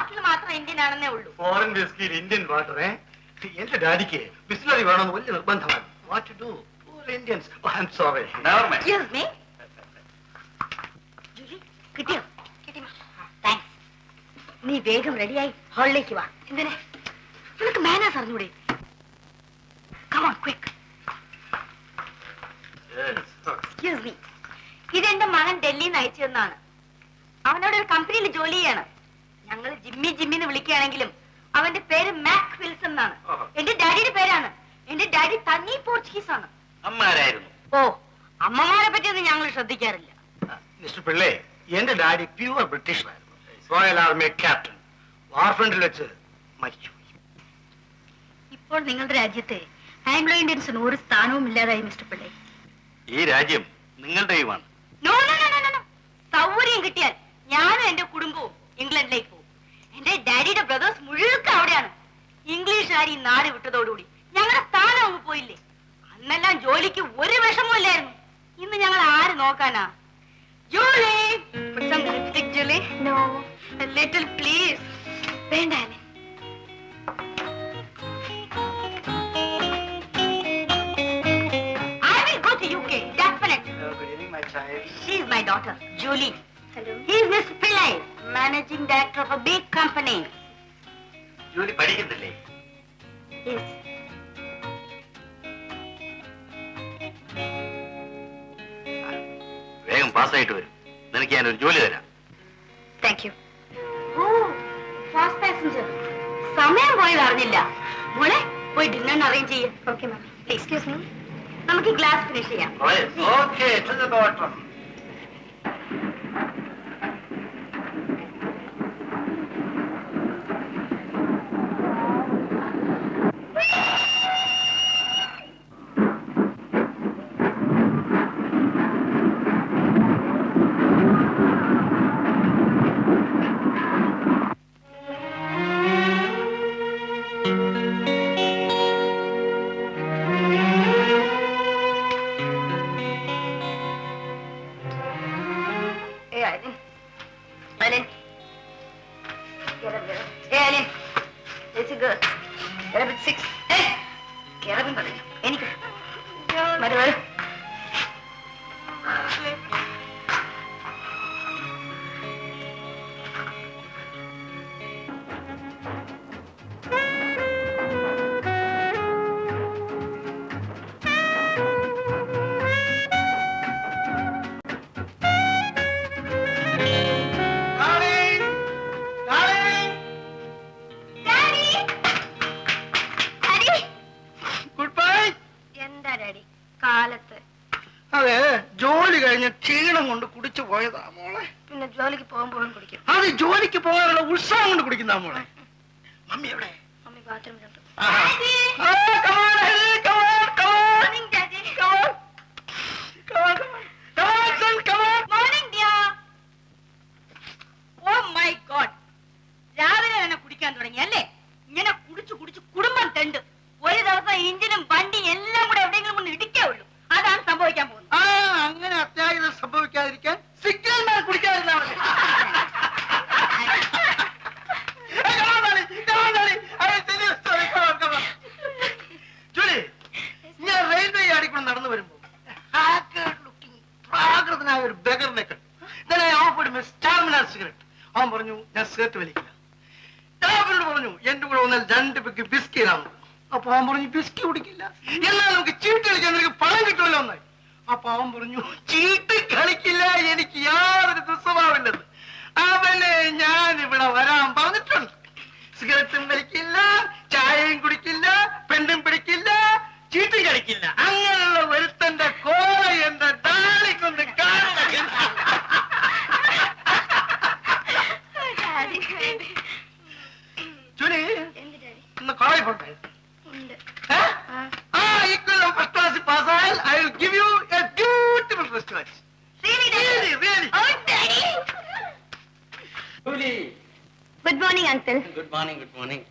ബോട്ടിൽ മാത്രം ഇന്ത്യൻ ആണെന്നേ ഉള്ളൂ. ഫോറിൻ വിസ്കിയിൽ ഇന്ത്യൻ വാട്ടർ. എന്റെ ഡാഡിക്ക് ബിസ്ലറി വേണമെന്ന് വലിയ നിർബന്ധമാണ്. What to do? Poor Indians. Oh, I'm sorry. Never mind. Excuse me. Julie, കിട്ടിയോ? കിട്ടി. താങ്ക്സ്. നീ വേഗം റെഡിയായി ഹാളിലേക്ക് വാ. എന്തിനെ? നിനക്ക് മാനേഴ്സ് അറിഞ്ഞൂടെ? Come on, quick. Yes. Excuse me. ഇതെന്റെ മകൻ ഡൽഹിയിൽ നിന്ന് അയച്ചതെന്നാണ്. അവനോട് ഒരു കമ്പനിയിൽ ജോലി ചെയ്യാണ്. ഞങ്ങൾ ജിമ്മിന്ന് വിളിക്കുകയാണെങ്കിലും അവന്റെ പേര് മാക് വിൽസൺ എന്നാണ്. എന്റെ ഡാഡിയുടെ പേരാണ്. എന്റെ ഡാഡി തനി പോർച്ചുഗീസ് ആണ്. അമ്മാരായിരുന്നു. ഓ, അമ്മമാരെ പറ്റിയൊന്നും ഞങ്ങൾ ശ്രദ്ധിക്കാറില്ല. മിസ്റ്റർ പിള്ളേ, എന്റെ ഡാഡി പ്യൂർ ബ്രിട്ടീഷായിരുന്നു. Royal army captain. വാർഫ്രണ്ടിൽ വെച്ച് മരിച്ചു. ഇപ്പോൾ നിങ്ങളുടെ രാജ്യത്തെ ആംഗ്ലോ ഇന്ത്യൻസിന് ഒരു സ്ഥാനവും ഇല്ലാതായി മിസ്റ്റർ പിള്ളേ. ഈ രാജ്യം നിങ്ങളുടെയുമാണ്. No no no no no. സൗകര്യം കിട്ടിയാൽ ഞാനും എന്റെ കുടുംബവും ഇംഗ്ലണ്ടിലേക്ക് പോകും. എന്റെ ഡാഡിയുടെ ബ്രദേഴ്സ് മുഴുവൻ അവിടെയാണ്. ഇംഗ്ലീഷുകാർ ഈ നാട് വിട്ടതോടുകൂടി ഞങ്ങളുടെ സ്ഥാനം അങ്ങ് പോയില്ലേ. അന്നെല്ലാം ജോലിക്ക് ഒരു വിഷമവും ഇല്ലായിരുന്നു. ഇന്ന് ഞങ്ങൾ ആര് നോക്കാനാ? ജോലി, ജോലി, നോ, ലിറ്റിൽ പ്ലീസ്. വേണ്ട. I will go to UK, definitely. Good evening, my child. She is my daughter, Julie. Hello. He is Mr. Pillai, managing director of a big company. ജോലി പഠിക്കുന്നില്ലേ? Yes. വേഗം പാസ്സായിട്ട് വരും. നിനക്ക് ഞാനൊരു ജോലി തരാം. Thank you. Oh, fast passenger. സമയം പോയത് അറിഞ്ഞില്ല. മോളെ പോയി ഡിന്നർ അറേഞ്ച് ചെയ്യാം. Okay ma'am. എക്സ്ക്യൂസ് മീ, നമുക്ക് ഗ്ലാസ് ഫിനിഷ് ചെയ്യാം. Okay, to the bottom. Alan. Get up, get up. Hey, Alan. It's a girl. Get up at 6. Hey! Get up and go. Anything. Mother. അതെ, ജോലി കഴിഞ്ഞ ക്ഷീണം കൊണ്ട് കുടിച്ചു പോയതാ മോളെ. പിന്നെ ജോലിക്ക് പോകുമ്പോഴും കുടിക്കും. അത് ജോലിക്ക് പോകാനുള്ള ഉത്സാഹം കൊണ്ട് കുടിക്കുന്ന മോളെ. മമ്മി എവിടെ? മമ്മി ബാത്റൂമിലുണ്ട്. രാവിലെ തന്നെ കുടിക്കാൻ തുടങ്ങി അല്ലേ? ഇങ്ങനെ കുടിച്ചു കുടിച്ച് കുടുംബം തെണ്ട്. ഒരു ദിവസം എഞ്ചിനും വണ്ടി എല്ലാം കൂടെ എവിടെയെങ്കിലും കൊണ്ട് ഇടിക്കേ ഉള്ളൂ. അതാണ് സംഭവിക്കാൻ പോകുന്നത്. അങ്ങനെ അത്യാഹിതം സംഭവിക്കാതിരിക്കാൻ സിഗ്നൽ കുടിക്കാതിരുന്നാ മതി. ജോലി, ഞാൻ റെയിൽവേ യാർഡിൽ കൂടെ നടന്നു വരുമ്പോ പ്രാകൃതനായ ഒരു ബെഗറിനെ കണ്ടു. സിഗരറ്റ്. അവൻ പറഞ്ഞു ഞാൻ സിഗരറ്റ് വലിക്കില്ല. ഞാൻ പറഞ്ഞു എന്റെ കൂടെ വന്നാൽ 2 പെഗ് ബിസ്കി ഇടാന്ന്. അപ്പൊ അവൻ പറഞ്ഞു ബിസ്കി കുടിക്കില്ല, എന്നാൽ നമുക്ക് ചീട്ട് കളിക്കാൻ നിനക്ക് പണം കിട്ടുമല്ലോ എന്നായി. അപ്പൊ അവൻ പറഞ്ഞു ചീട്ട് കളിക്കില്ല, എനിക്ക് യാതൊരു ദുസ്വഭാവമില്ലെന്ന്. അവനെ ഞാൻ ഇവിടെ വരാൻ പറഞ്ഞിട്ടുണ്ട്. സിഗരറ്റും വലിക്കില്ല, ചായയും കുടിക്കില്ല, പെണ്ണും പിടിക്കില്ല, ചീട്ടും കളിക്കില്ല. അങ്ങനെയുള്ള ഒരുത്തന്റെ കോള എന്റെ ഡാളിക്കൊന്ന് കാണണം. ജൂലി, ഇന്ന് കോളേജ് പോട്ടെ. ഇക്കൊല്ലം ഫസ്റ്റ് ക്ലാസ്സിൽ പാസ്സായാൽ I will give you a beautiful first class. Good morning uncle. Good morning. Good morning.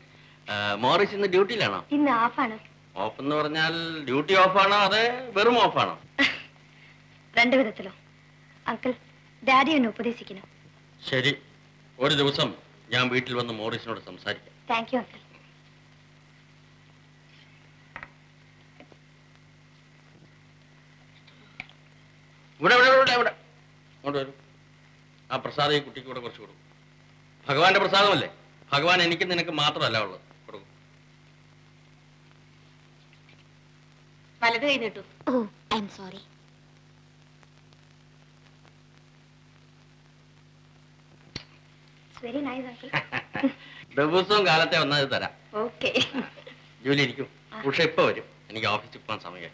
Morris ഇന്ന് ഡ്യൂട്ടിയിലാണോ? ഇന്ന് ഓഫാണ്. ഓഫ് എന്ന് പറഞ്ഞാൽ ഡ്യൂട്ടി ഓഫാണോ അതെ വെറും ഓഫാണോ? 2 വിധത്തിലോ. അങ്കിൾ, ഡാഡി എന്നെ ഉപദേശിക്കണം. ശരി, ഒരു ദിവസം ഞാൻ വീട്ടിൽ വന്ന് മോറിസിനോട് സംസാരിക്കാം. Thank you uncle. ഇവിടെ അങ്ങോട്ട് വരൂ. ആ പ്രസാദം ഈ കുട്ടിക്ക് കൂടെ കുറച്ച് കൊടുക്കും. ഭഗവാന്റെ പ്രസാദമല്ലേ, ഭഗവാൻ എനിക്ക് നിനക്ക് മാത്രമല്ല ഉള്ളത്. കൊടുക്കും. വലത് കൈ നീട്ടു. Oh I'm sorry. Very nice uncle. ദിവസവും കാലത്തെ വന്നാൽ ഇത് തരാം. ഓക്കെ. ജോലി ഇരിക്കും. ഉഷ ഇപ്പൊ വരും. എനിക്ക് ഓഫീസിൽ പോകാൻ സമയം.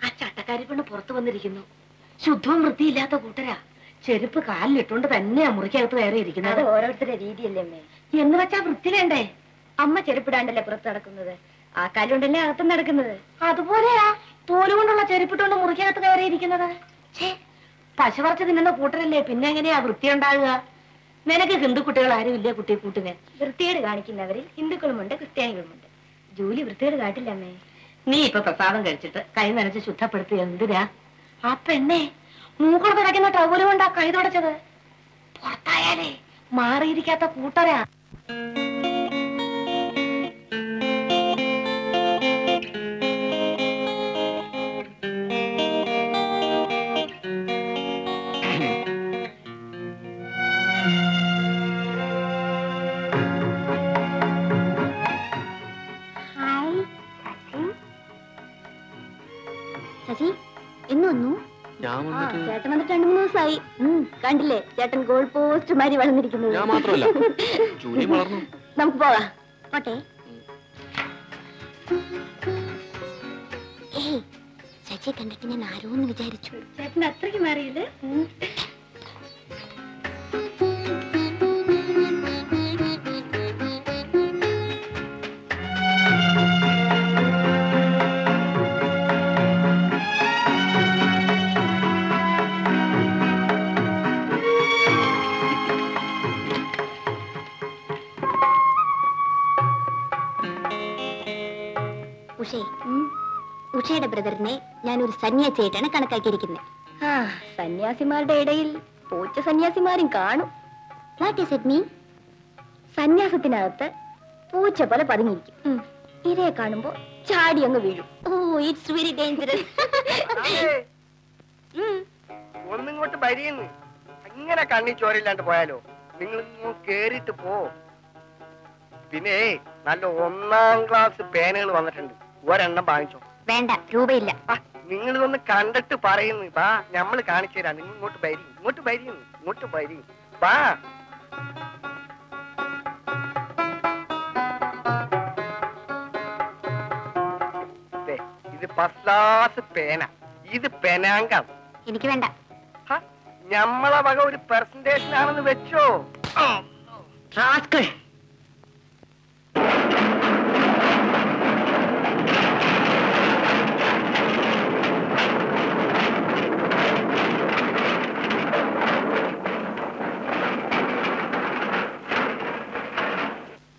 ആ ചട്ടക്കാരി പെണ്ണ് പുറത്തു വന്നിരിക്കുന്നു. ശുദ്ധവും വൃത്തിയില്ലാത്ത കൂട്ടരാ. ചെരുപ്പ് കാലിലിട്ടുകൊണ്ട് തന്നെയാ മുറിക്കകത്ത് കയറി ഇരിക്കുന്നത്. ഓരോരുത്തരുടെ രീതിയല്ലേ അമ്മേ. എന്ന് വെച്ചാ വൃത്തി വേണ്ടേ? അമ്മ ചെരുപ്പിടാണ്ടല്ലേ പുറത്ത് നടക്കുന്നത്, ആ കാലുകൊണ്ടല്ലേ അകത്തും നടക്കുന്നത്. അതുപോലെയാ തോലുകൊണ്ടുള്ള ചെരുപ്പിട്ടുകൊണ്ട് മുറിക്കകത്ത് കയറിയിരിക്കുന്നത്. പശ പറിച്ച് തിന്നുന്ന കൂട്ടരല്ലേ, പിന്നെ എങ്ങനെയാ വൃത്തി ഉണ്ടാകുക? നിനക്ക് ഹിന്ദു കുട്ടികൾ ആരും ഇല്ലേ കുട്ടി കൂട്ടിന്? വൃത്തികേട് കാണിക്കുന്നവരിൽ ഹിന്ദുക്കളുമുണ്ട് ക്രിസ്ത്യാനികളുമുണ്ട്. ജോലി വൃത്തികേട് കാട്ടില്ല അമ്മേ. നീ ഇപ്പൊ പ്രസാദം കഴിച്ചിട്ട് കൈ നനച്ച് ശുദ്ധപ്പെടുത്തി എന്തിനാ? ആ പെണ്ണെ മൂക്കൾ തുടയ്ക്കുന്ന ടവല് കൊണ്ടാ കൈ തുടച്ചത്. പുറത്തായാലേ മാറിയിരിക്കാത്ത കൂട്ടരാ. ശശി ഇന്ന് വന്നു? ചേട്ടൻ വന്നിട്ട് 2-3 ദിവസമായി. കണ്ടില്ലേ ചേട്ടൻ ഗോൾ പോസ്റ്റ് മാതിരി വളർന്നിരിക്കുന്നത്. നമുക്ക് പോവാം. പോട്ടെ. ഏയ് ശശിയെ കണ്ടിട്ട് ഞാൻ ആരോന്ന് വിചാരിച്ചു. ചേട്ടൻ അത്രയ്ക്ക് മാറിയില്ലേ? ഉഷയുടെ ബ്രദറിനെ ഞാനൊരു സന്യാസിയായിട്ടാണ് കണക്കാക്കിയിരിക്കുന്നത്. സന്യാസിമാരുടെ ഇടയിൽ പൂച്ച സന്യാസിമാരും കാണും. What is it mean? സന്യാസത്തിനകത്ത് പൂച്ച പോലെ പതുങ്ങിയിരിക്കും. ഇരയെ കാണുമ്പോ ചാടി അങ്ങ് വീഴും. Oh it's very dangerous. ഒന്നിങ്ങോട്ട് വരിയെന്ന് അങ്ങനെ കണ്ണി ചോരയില്ലാണ്ട് പോയാലോ? നിങ്ങൾ കേറിയിട്ട് പോ. പിന്നെ നല്ല 1ാം ക്ലാസ് പേനകൾ വന്നിട്ടുണ്ട്, ഒരെണ്ണം വാങ്ങിച്ചോ. വേണ്ട, രൂപയില്ല. നിങ്ങളിതൊന്ന് കണ്ടിട്ട് പറയുന്നു. വാ, ഞമ്മള് കാണിച്ചു തരാം. നിങ്ങൾ ഇങ്ങോട്ട് വരി, ഇങ്ങോട്ട് വരി, ഇങ്ങോട്ട് വരി. വാ. ഇത് ഫസ്റ്റ് ക്ലാസ് പേന, ഇത് പെനാങ്കം. എനിക്ക് വേണ്ട. ഞമ്മളെ വക ഒരു പെർസെന്റേഷൻ ആണെന്ന് വെച്ചോ.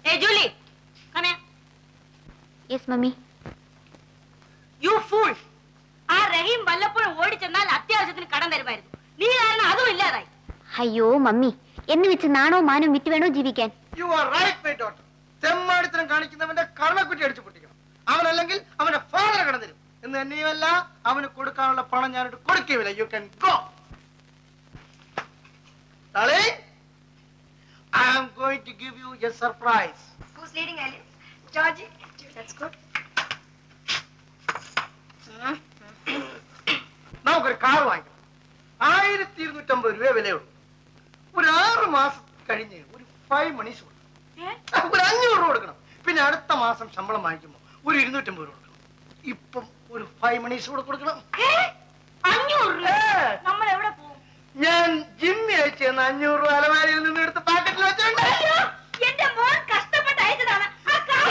Hey, Julie, come here. Yes, mummy. You fool! ആ റഹീം വല്ലപ്പോഴും ഓടിച്ചെന്നാൽ അത്യാവശ്യത്തിന് കടം തരുമായിരുന്നു. നീ കാരണം അതും ഇല്ലാതായി. അയ്യോ മമ്മി, എന്ന് വെച്ച് നാണോ മാനോ വിറ്റ് വേണോ ജീവിക്കാൻ? You are right, my daughter. തെമ്മാടിത്തരം കാണിക്കുന്നവന്റെ കർണക്കുറ്റി അടിച്ചു പൊട്ടിക്കണം. അവനല്ലെങ്കിൽ അവന്റെ ഫാദർ കടം തരും എന്ന് തന്നെയുമല്ല, അവന് കൊടുക്കാനുള്ള പണം ഞാനിട്ട് കൊടുക്കുകയില്ല. You can go. Darling, I am going to give you a surprise. Who's leading, Alice? Georgie? That's good. നമുക്കൊരു കാർ വാങ്ങിക്കണം. 1250 രൂപ വിലയുള്ളൂ. ഒരു 6 മാസം കഴിഞ്ഞ് ഒരു 5 മണീസ് കൊടുക്കണം. ഒരു 500 രൂപ കൊടുക്കണം. പിന്നെ അടുത്ത മാസം ശമ്പളം വാങ്ങിക്കുമ്പോ ഒരു 250 രൂപ കൊടുക്കണം. ഇപ്പം ഒരു 5 മണീസ് കൂടെ കൊടുക്കണം. 500 രൂപ? നമ്മൾ എവിടെ പോകും? ഞാൻ ജിമ്മി അയച്ചു തന്ന 500 രൂപ അലമാരിയിൽ നിന്ന് എടുത്ത് പാക്കറ്റിൽ വെച്ചോണ്ട്. എന്റെ മോൻ കഷ്ടപ്പെട്ട് അയച്ചതാണ്. ആ car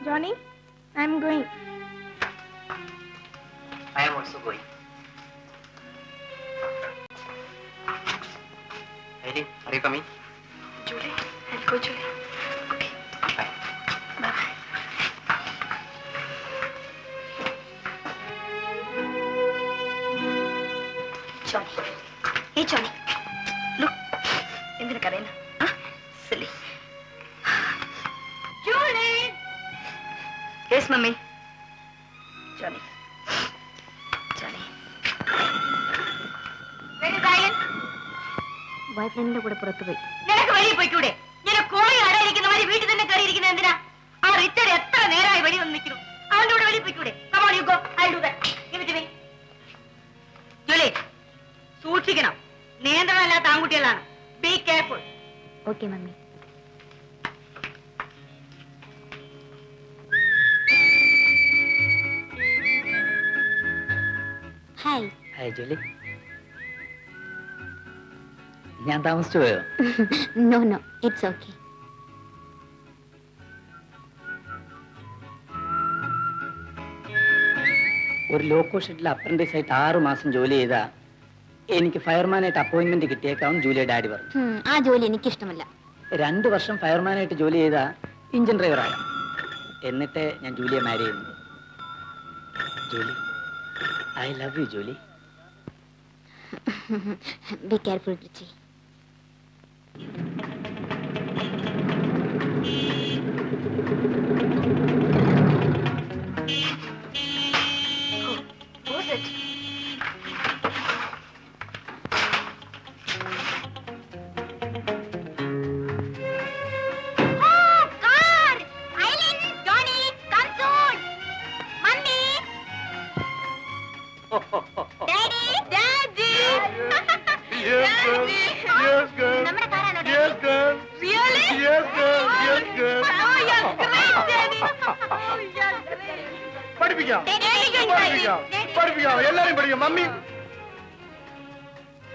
Johnny, I'm going. I am also going. Eileen, are you coming? Julie, I'll go, Julie. Okay. Bye. Bye. Johnny. Hey, Johnny. Look. എന്തിനാ കരയുന്നു? Silly. Julie! Yes, Mummy. Johnny. Johnny. Where is Ayan? ബോയ്ഫ്രണ്ടിന്റെ കൂടെ പുറത്തു പോയി. നിനക്ക് വെളിയിൽ പോയിക്കൂടെ? ഇങ്ങനെ കോഴി അടയിരിക്കുന്ന മാതിരി വീട്ടിൽ തന്നെ കയറിയിരിക്കുന്നത് എന്തിനാ? ആ റിച്ചർഡ് എത്ര നേരമായി വെളി വന്ന് നിൽക്കുന്നു. അവന്റെ കൂടെ വെളിയിൽ പോയിക്കൂടെ? Come on, you go. I'll do that. Give it to me. Julie, സൂക്ഷിക്കണം. നിയന്ത്രണമില്ലാത്ത ആൺകുട്ടികളാണ്. Be careful. Okay, Mummy. Hi. Hi, Julie. ഞാൻ താമസിച്ചു പോയോ? No, no. It's okay. ഒരു ലോക്കോ ഷെഡിൽ അപ്രന്റീസ് ആയിട്ട് 6 മാസം ജോലി ചെയ്താ എനിക്ക് ഫയർമാനായിട്ട് അപ്പോയിന്റ്മെന്റ് കിട്ടിയേക്കാവും ജൂലിയ ഡാഡി പറഞ്ഞു. ആ ജോലി എനിക്കിഷ്ടമല്ല. 2 വർഷം ഫയർമാനായിട്ട് ജോലി ചെയ്താ എഞ്ചിൻ ഡ്രൈവറാകാം. എന്നിട്ട് ഞാൻ ജൂലിയെ മാരി ചെയ്യുന്നു. Julie, I love you Julie. Be careful, Richie. Who's it? Oh, God! Eileen, Johnny, come soon! Mummy! Daddy! Daddy! Yes, girl. Yes, girl. നമ്മുടെ കാറാണോ Daddy? Yes, girl. Really? Yes, girl. Yes, girl. Oh, you're great, Daddy! Oh, you're great! പഠിപ്പിക്കാം Daddy, you're പഠിപ്പിക്കാം Daddy. പഠിപ്പിക്കാം എല്ലാരും പഠിക്കാം mummy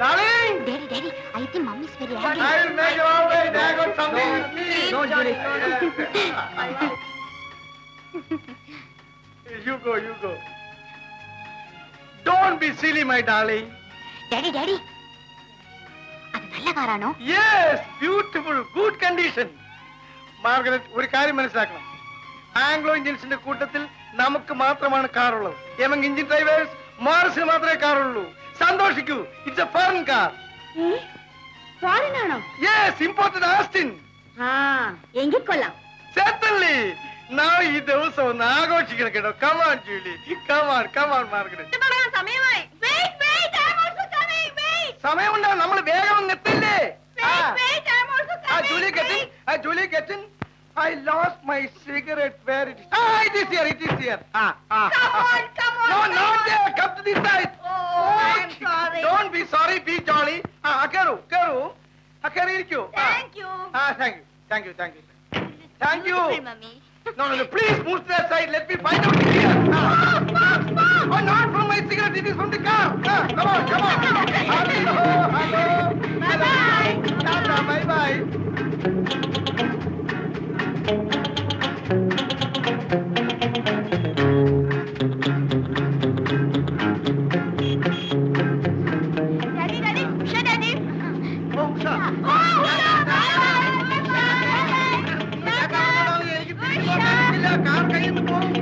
Darling! Daddy, Daddy, I think Mummy is very I angry. will make you all right. I got something. No, Julie. You go, you go. Don't be silly, my darling. Daddy, Daddy. അത് നല്ല കാറാണോ? Yes, beautiful, good condition. Margaret, ഒരു കാര്യം മനസ്സിലാക്കണം. Anglo ഇന്ത്യൻസിന്റെ കൂട്ടത്തിൽ നമുക്ക് മാത്രമാണ് car ഉള്ളത്. Among Indian drivers മോറിസിന് മാത്രമേ കാറുള്ളൂ. സന്തോഷിക്കൂ. It's a foreign car. Foreign ആണോ? Yes, imported Austin. ആ, എങ്കിൽ കൊള്ളാം. Certainly. നാളെ ഈ ദിവസം ഒന്ന് ആഘോഷിക്കണം കേട്ടോ. Come on, Julie. Come on, Margaret. സമയമായി. Wait, wait, I'm also coming. Wait, സമയമുണ്ടോ? നമ്മൾ വേഗം അങ്ങ് എത്തില്ലേ? wait, I'm also coming. Julie, get in. Julie, get in. I lost my cigarette. Where it is? It is here. It is here. Come on. No, not there. Come to this side. Oh, I'm sorry. Don't be sorry. Be jolly. Karu. Karu, irikku. Thank you. Thank you. Thank you. Mummy. No. Please move to that side. Let me find out here. Oh, not from my cigarette. It is from the car. Come on. Hello. Bye-bye. Tata, bye-bye. Daddy, Usha, Daddy. Oh, Usha. Car കയ്യിൽ നിന്ന് പോകും.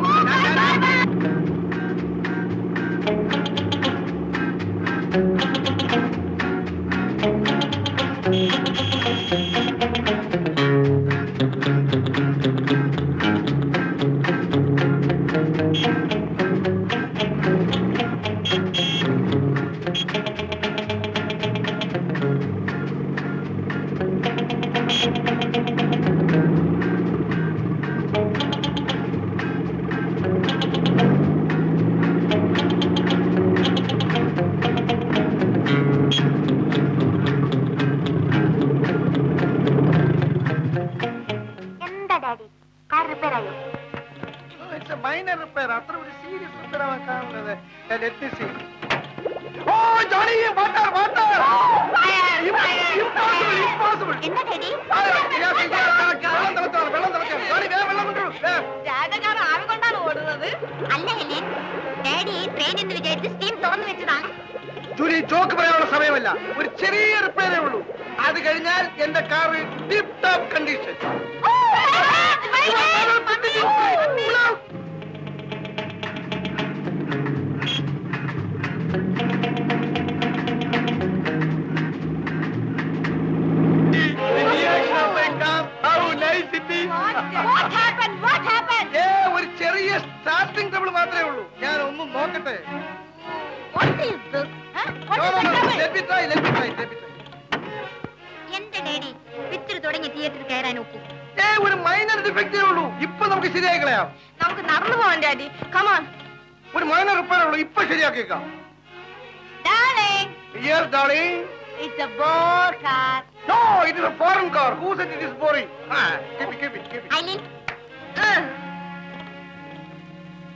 എന്താ daddy, car repair ആയോ? It's a minor repair. അത്ര ഒരു serious repair ആവാൻ കാണുന്നത്. Let me see. Oh, Johnny, water. Impossible. എന്താ ഡാഡി? വെള്ളം തിളച്ചാണ്. Johnny, വേഗം വെള്ളം കൊണ്ടുവരൂ. ജാതക അല്ല ഹെലൻ, ഡാഡി ട്രെയിൻ എന്ന് വിചാരിച്ച് സ്റ്റീം തുറന്നു വെച്ചതാണ്. ജൂലി, ജോക്ക് പറയാനുള്ള സമയമല്ല. ഒരു ചെറിയ റിപ്പയറേ ഉള്ളൂ. അത് കഴിഞ്ഞാൽ എന്റെ കാർ ടിപ് ടോപ്പ് കണ്ടീഷൻ. ഒരു ചെറിയ സ്റ്റാർട്ടിംഗ് ട്രബിൾ മാത്രമേ ഉള്ളൂ. ഞാൻ ഒന്നും നോക്കട്ടെ. എന്റെ ഡാഡി പിക്ചർ തുടങ്ങി തിയേറ്ററിൽ കയറാൻ ഒക്കും. ഒരു മൈനർ ഡിഫക്റ്റേ ഉള്ളൂ. ഇപ്പൊ നമുക്ക് ശരിയാക്കി കളയാം. നമുക്ക് നടന്നു പോവാൻ ഡാഡി. കമോൺ. ഒരു മൈനർ റിപ്പയർ ഉള്ളൂ. ഇപ്പൊ ശരിയാക്കിയേക്കാം. Darling, Yes, darling. it's a bore car. No, it is a foreign car. Who said it is boring? Keep it. Eileen,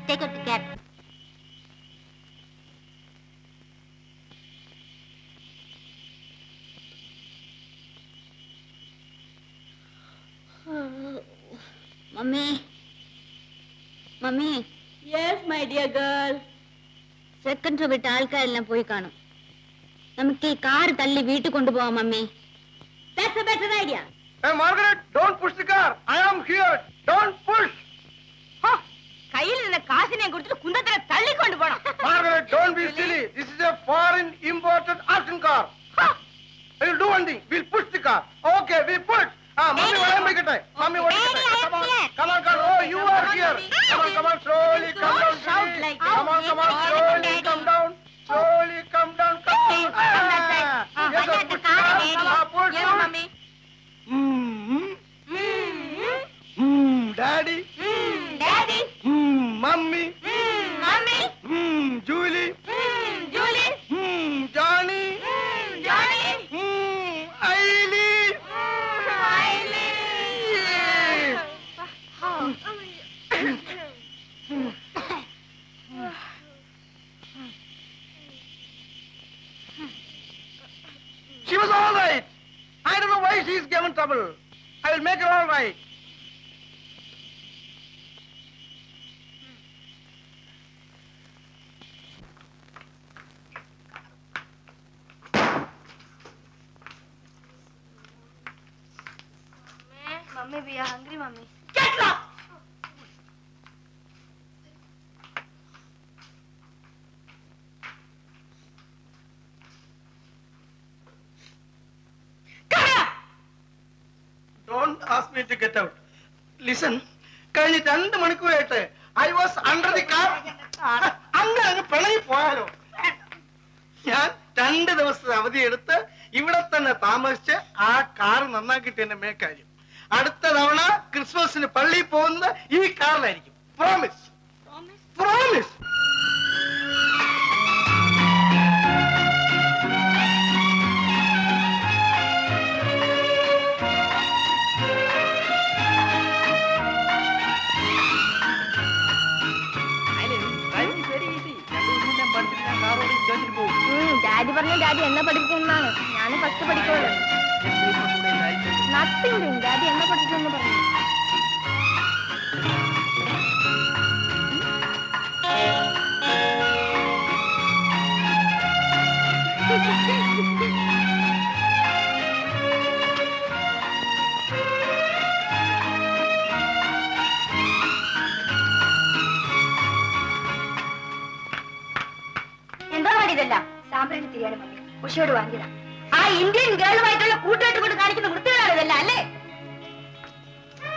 take out the cab. Mummy. Yes, my dear girl. Second വിട്ട ആൾക്കാരെല്ലാം പോയി കാണും. നമുക്ക് ഈ car തള്ളി വീട്ടിൽ കൊണ്ടുപോവാം mummy. That's a better idea. Hey, Margaret, don't push the car. I am here. Don't push. കയ്യിൽ നിന്ന് കാശിനെ കൊടുത്തിട്ട് കുന്തത്തിനെ തള്ളിക്കൊണ്ട് പോണം. Margaret, don't be silly. This is a foreign imported auction car. We'll do one thing. We'll push the car. Okay, we'll push. Mommy, what am I getting? Mommy, what am I getting? Come on. Oh, you are here. Come on, slowly come down. Shout like that. Come on, slowly come down. Slowly come down. Yes, sir, push the car. Push. Yes, mommy. Daddy. Daddy. Mommy. Mommy. Julie. Julie. Johnny. Johnny. Eileen. She was all right. I don't know why she is given trouble. I will make her all right. Mummy, we are hungry, Mummy. Get lost. Come here. Don't ask me to get out. Listen, കഴിഞ്ഞ 2 മണിക്കൂറായിട്ട് I was under the car. അങ്ങ് പിണങ്ങി പോയാലോ? ഞാൻ 2 ദിവസത്തെ അവധി എടുത്ത് ഇവിടെ തന്നെ താമസിച്ച് ആ കാർ നന്നാക്കിട്ട് എന്നെ മേക്കാര്യം. അടുത്ത തവണ ക്രിസ്മസിന് പള്ളിയിൽ പോകുന്നത് ഈ കാറിലായിരിക്കും. പ്രോമിസ്. പ്രോമിസ്. ഡാഡി പറഞ്ഞു ഡാഡി എന്നെ പഠിപ്പിക്കുന്നതാണ്. ഞാൻ ഫസ്റ്റ് പഠിക്കുള്ളൂ. നത്തിങ്. ഡാഡി എന്നെ പഠിക്കുമെന്ന് പറഞ്ഞു. എന്താ പാടിയതല്ല? സാമ്പ്രാണി തിരിയാണ് മമ്മി. ഉഷയോട് വാങ്ങിയതാ. ആ ഇന്ത്യൻ ഗേളുമായിട്ടുള്ള കൂട്ടുകെട്ട് കൊണ്ട് കാണിക്കുന്ന വൃത്തികളാണ് ഇതല്ല അല്ലേ?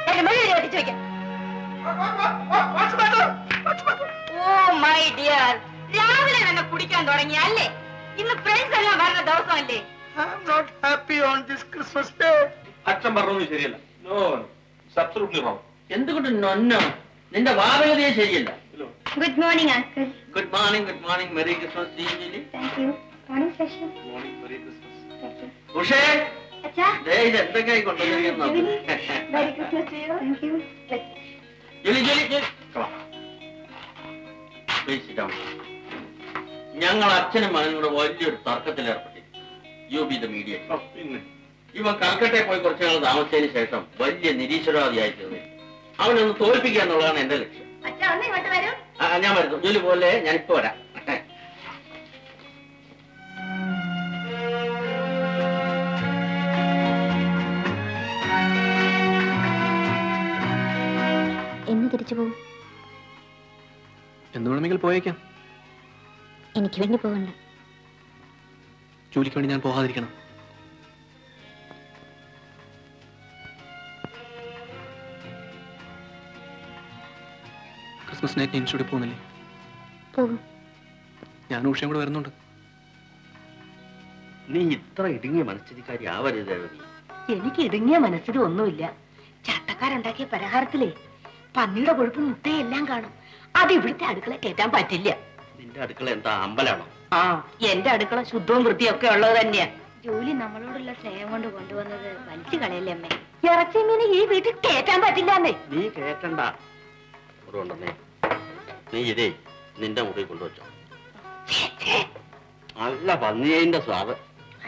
എന്റെ മെഴുകി കത്തിച്ചു വെക്കാം. ഓ മൈ ഡിയർ, രാവിലെ തന്നെ കുടിക്കാൻ തുടങ്ങിയ അല്ലേ? ഇന്ന് ഫ്രണ്ട്സ് എല്ലാം വരുന്ന ദിവസമല്ലേ? I'm not happy on this Christmas day. അച്ഛൻ പറഞ്ഞൊന്നും ശരിയല്ല. No, absolutely wrong. എന്തുകൊണ്ട് നൊന്നോ? നിന്റെ വാദഗതിയെ ശരിയല്ല. Good morning uncle. Good morning. Merry Christmas. Thank you. Morning session. Merry Christmas. Thank you. ഉഷേ, അച്ഛാ. ദേ ഇത് എന്തൊക്കെയായി കൊണ്ടുവന്നിരിക്കുന്നു. Merry Christmas to you. Thank you. ജോലി. Please sit down. ഞങ്ങൾ അച്ഛനും മകനും കൂടെ വലിയൊരു തർക്കത്തിൽ ഏർപ്പെട്ടിരിക്കും. You be the mediator. പിന്നെ ഇവൻ കൽക്കട്ടയിൽ പോയി കുറച്ചു നാൾ താമസിച്ചതിന് ശേഷം വലിയ നിരീശ്വരവാദിയായി തീർന്നു. അവനൊന്ന് തോൽപ്പിക്കുക എന്നുള്ളതാണ് എന്റെ ലക്ഷ്യം. അച്ഛാ ഒന്ന് ഇങ്ങോട്ട് വരൂ. ഞാൻ വരുന്നു. ജോലി പോലെ ഞാനിപ്പോ വരാം. എന്ന് തിരിച്ചു പോകും? എന്ന് വേണമെങ്കിൽ പോയേക്കാം. എനിക്ക് വേണ്ടി പോകണ്ട. ജോലിക്ക് വേണ്ടി ഞാൻ പോകാതിരിക്കണം? ക്രിസ്മസ് നൈറ്റ് ഇൻസ്റ്റിറ്റ്യൂട്ടിൽ പോകുന്നില്ലേ? പോകും. ഞാനും ഉഷയും കൂടെ വരുന്നുണ്ട്. നീ ഇത്ര ഇടുങ്ങിയ മനസ്ഥിതിക്കാരി ആവരുത്. എനിക്ക് ഇടുങ്ങിയ മനസ്സിലും ഒന്നുമില്ല. ചട്ടക്കാരുണ്ടാക്കിയ പലഹാരത്തിലേ പന്നിയുടെ കൊഴുപ്പും മുട്ടയും എല്ലാം കാണും. അത് ഇവിടുത്തെ അടുക്കള കയറ്റാൻ പറ്റില്ല. നിന്റെ അടുക്കള എന്താ അമ്പലാണോ? ആ, എന്റെ അടുക്കള ശുദ്ധവും വൃത്തിയൊക്കെ ഉള്ളത് തന്നെയാ. ജോലി നമ്മളോടുള്ള സ്നേഹം കൊണ്ട് കൊണ്ടുവന്നത് വലിച്ചു കളയല്ലേ അമ്മേ? ഇറച്ചി മീന് ഈ വീട്ടിൽ കയറ്റാൻ പറ്റില്ലെന്നേ. നീ കേട്ടണ്ട. ഉണ്ടെന്നേ നീ ഇതേ നിന്റെ മുറിയിൽ കൊണ്ടുവച്ചോ. നല്ല പന്നിയതിന്റെ സ്വാദ്.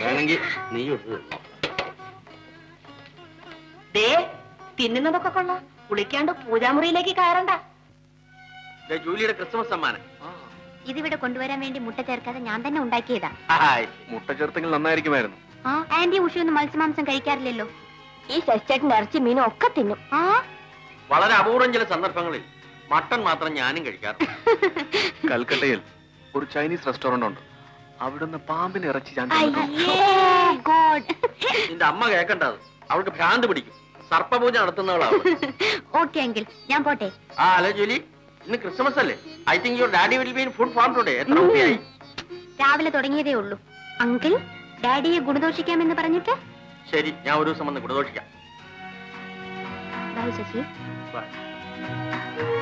വേണമെങ്കിൽ നീ എടുത്ത് തിന്നോ. ദേ, തിന്നുന്നതൊക്കെ കൊള്ളാം. കുളിക്കാണ്ട് പൂജാമുറിയിലേക്ക് കയറണ്ട. ജൂലിയുടെ ക്രിസ്മസ് സമ്മാനം. ഇതിവിടെ കൊണ്ടുവരാൻ വേണ്ടി മുട്ട ചേർക്കാതെ ഞാൻ തന്നെ ഉണ്ടാക്കിയതാ. മുട്ട ചേർത്തെങ്കിൽ നന്നായിരിക്കുമായിരുന്നു. ആ, ആന്റി ഉഷയൊന്നും മത്സ്യമാംസം കഴിക്കാറില്ലല്ലോ. ഈ ശശിച്ചേട്ടന്റെ ഇറച്ചി മീനും ഒക്കെ തിന്നും. ആ, വളരെ അപൂർവം ചില സന്ദർഭങ്ങളിൽ മട്ടൺ മാത്രം ഞാനും കഴിക്കാറുണ്ട്. കൽക്കട്ടയിൽ ഒരു ചൈനീസ് റെസ്റ്റോറന്റ് ഉണ്ട്. അവിടുന്ന് പാമ്പിന് ഇറച്ചി ഞാൻ അയ്യേ, ഗോഡ്. നിന്റെ അമ്മ കേൾക്കണ്ടത്. അവൾക്ക് ഭ്രാന്ത് പിടിക്കും. സർപ്പപൂജ നടത്തുന്നവളാണ്. ഓക്കെ അങ്കിൾ, ഞാൻ പോട്ടെ. ഹലോ ജൂലി, ഇന്ന് ക്രിസ്മസ് അല്ലേ? I think your daddy will be in food form today. എത്ര രൂപയായി? രാവിലെ തുടങ്ങിയതേ ഉള്ളൂ. അങ്കിൾ, ഡാഡിയെ ഗുണദോഷിക്കാമെന്ന് പറഞ്ഞിട്ട്. ശരി, ഞാൻ ഒരു ദിവസം വന്ന് ഗുണദോഷിക്കാം. ബൈ ശശി. ബൈ.